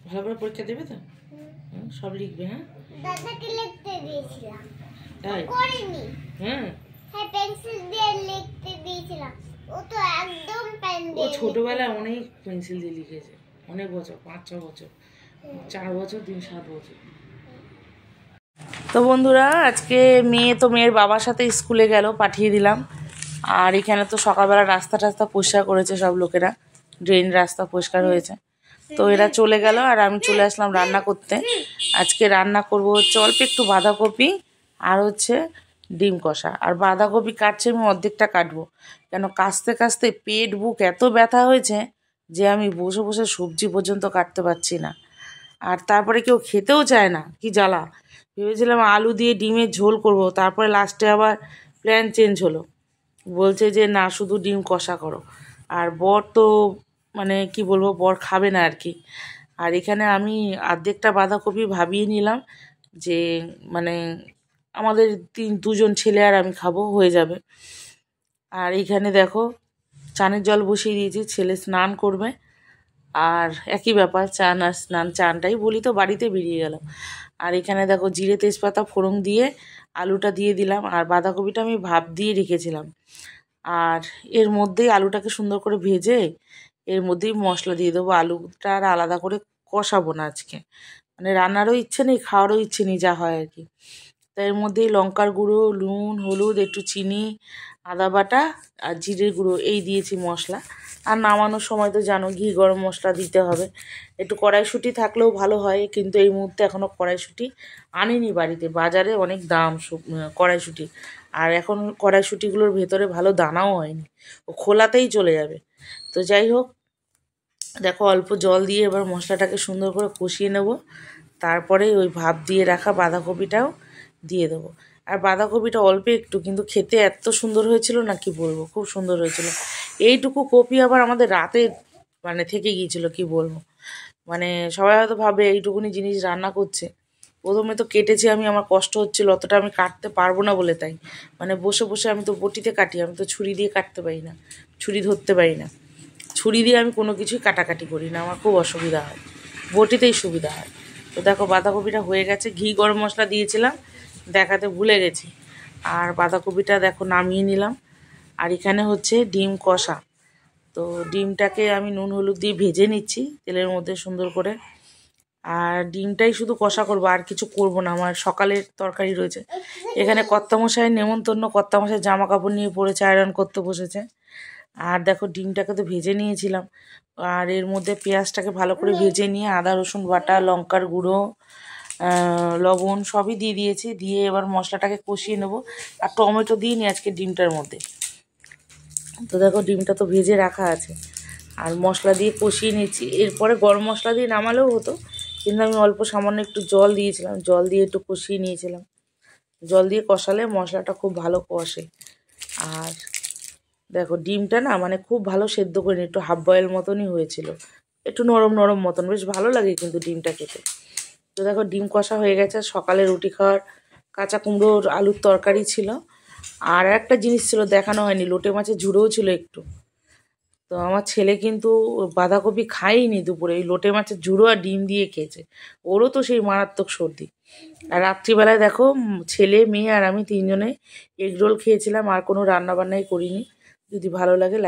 ভালো করে পরীক্ষা দেবে তো? সব লিখবে? হ্যাঁ, দাদাকে লিখতে দিয়েছিলাম, তাই করিনি। হ্যাঁ, হ্যাঁ, পেন্সিল দিয়ে লিখতে দিয়েছিলাম, ও তো একদম পেন ও দিয়ে। ছোটবেলায় অনেক পেন্সিল দিয়ে লিখেছে, অনেক বছর, 5-6 বছর, 4 বছর, 7 বছর। তো বন্ধুরা, আজকে মেয়ের বাবার সাথে স্কুলে গেল, পাঠিয়ে দিলাম। আর এখানে তো সকালবেলা রাস্তা টাস্তা পরিষ্কার করেছে সব লোকেরা, ড্রেন রাস্তা পরিষ্কার হয়েছে। তো এরা চলে গেল আর আমি চলে আসলাম রান্না করতে। আজকে রান্না করব হচ্ছে অল্প একটু বাঁধাকপি আর হচ্ছে ডিম কষা। আর বাঁধাকপি কাটছে আমি অর্ধেকটা কাটবো, কেন কাটতে কাটতে পেট বুক এত ব্যথা হয়েছে যে আমি বসে বসে সবজি পর্যন্ত কাটতে পারছি না। আর তারপরে কেউ খেতেও চায় না, কি জ্বালা। ভেবেছিলাম আলু দিয়ে ডিমের ঝোল করব, তারপরে লাস্টে আবার প্ল্যান চেঞ্জ হলো, বলছে যে না শুধু ডিম কষা করো। আর বর তো মানে কি বলবো, বর খাবে না আর কি। আর এখানে আমি অর্ধেকটা বাঁধাকপি ভাবিয়ে নিলাম যে মানে আমাদের দুজন ছেলে আর আমি খাবো, হয়ে যাবে। আর এইখানে দেখো চানের জল বসিয়ে দিয়েছি, ছেলে স্নান করবে। আর একই ব্যাপার, চান আর স্নান, চানটাই বলি তো বাড়িতে বেরিয়ে গেল। আর এখানে দেখো জিরে তেজপাতা ফোড়ন দিয়ে আলুটা দিয়ে দিলাম, আর বাঁধাকপিটা আমি ভাপ দিয়ে রেখেছিলাম। আর এর মধ্যেই আলুটাকে সুন্দর করে ভেজে এর মধ্যেই মশলা দিয়ে দেবো। আলুটা আর আলাদা করে কষাবো না আজকে, মানে রান্নারও ইচ্ছে নেই, খাওয়ারও ইচ্ছে নেই, যা হয় আর কি। তাই এর মধ্যেই লঙ্কার গুঁড়ো, নুন, হলুদ, একটু চিনি, আদা বাটা আর জিরের গুঁড়ো এই দিয়েছি মশলা। আর নামানোর সময় তো জানো ঘি গরম মশলা দিতে হবে। একটু কড়াইশুঁটি থাকলেও ভালো হয়, কিন্তু এই মুহূর্তে এখনও কড়াইশুঁটি আনিনি বাড়িতে, বাজারে অনেক দাম কড়াইশুঁটি। আর এখন কড়াইশুঁটিগুলোর ভেতরে ভালো দানাও হয়নি, ও খোলাতেই চলে যাবে। তো যাই হোক, দেখো অল্প জল দিয়ে এবার মশলাটাকে সুন্দর করে কষিয়ে নেব। তারপরে ওই ভাপ দিয়ে রাখা বাঁধাকপিটাও দিয়ে দেবো। আর বাঁধাকপিটা অল্প একটু, কিন্তু খেতে এত সুন্দর হয়েছিল না কি বলবো, খুব সুন্দর হয়েছিল। এইটুকু কপি আবার আমাদের রাতে মানে থেকে গিয়েছিল, কি বলবো। মানে সবাই হয়তো ভাবে এইটুকুনি জিনিস রান্না করছে। প্রথমে তো কেটেছি আমি, আমার কষ্ট হচ্ছিল, অতটা আমি কাটতে পারবো না বলে, তাই মানে বসে বসে আমি তো বটিতে কাটি, আমি তো ছুরি দিয়ে কাটতে পারি না, ছুরি ধরতে পারি না। ছুরি দিয়ে আমি কোনো কিছুই কাটাকাটি করি না, আমার খুব অসুবিধা হয়, বটিতেই সুবিধা হয়। তো দেখো বাঁধাকপিটা হয়ে গেছে, ঘি গরম মশলা দিয়েছিলাম, দেখাতে ভুলে গেছি। আর বাঁধাকপিটা দেখো নামিয়ে নিলাম। আর এখানে হচ্ছে ডিম কষা। তো ডিমটাকে আমি নুন হলুদ দিয়ে ভেজে নিচ্ছি তেলের মধ্যে সুন্দর করে। আর ডিমটাই শুধু কষা করবো, আর কিছু করব না, আমার সকালের তরকারি রয়েছে। এখানে কর্তামশাই নেমন্তন্ন, কর্তামশাই জামা কাপড় নিয়ে পড়েছে, আয়রন করতে বসেছে। আর দেখো ডিমটাকে তো ভেজে নিয়েছিলাম, আর এর মধ্যে পেঁয়াজটাকে ভালো করে ভেজে নিয়ে আদা রসুন বাটা, লঙ্কার গুঁড়ো, লবণ সবই দিয়ে দিয়েছি। দিয়ে এবার মশলাটাকে কষিয়ে নেব। আর টমেটো দিয়ে নিই আজকে ডিমটার মধ্যে। তো দেখো ডিমটা তো ভেজে রাখা আছে, আর মশলা দিয়ে কষিয়ে নিচ্ছি। এরপরে গরম মশলা দিয়ে নামালেও হতো, কিন্তু আমি অল্প সামান্য একটু জল দিয়েছিলাম, জল দিয়ে একটু কষিয়ে নিয়েছিলাম। জল দিয়ে কষালে মশলাটা খুব ভালো কষে। আর দেখো ডিমটা না মানে খুব ভালো সেদ্ধ করিনি, একটু হাফ বয়েল মতনই হয়েছিল, একটু নরম নরম মতন, বেশ ভালো লাগে কিন্তু ডিমটা খেতে। তো দেখো ডিম কষা হয়ে গেছে। সকালে রুটি খাওয়ার কাঁচা কুমড়োর আলুর তরকারি ছিল। আর একটা জিনিস ছিল দেখানো হয়নি, লোটে মাছের ঝুড়োও ছিল একটু। তো আমার ছেলে কিন্তু বাঁধাকপি খায়নি দুপুরে, এই লোটে মাছের ঝুড়ো আর ডিম দিয়ে খেয়েছে। ওরও তো সেই মারাত্মক সর্দি। আর রাত্রিবেলায় দেখো ছেলে মেয়ে আর আমি তিনজনে এগরোল খেয়েছিলাম, আর কোনো রান্না বান্নাই করিনি। যদি ভালো লাগে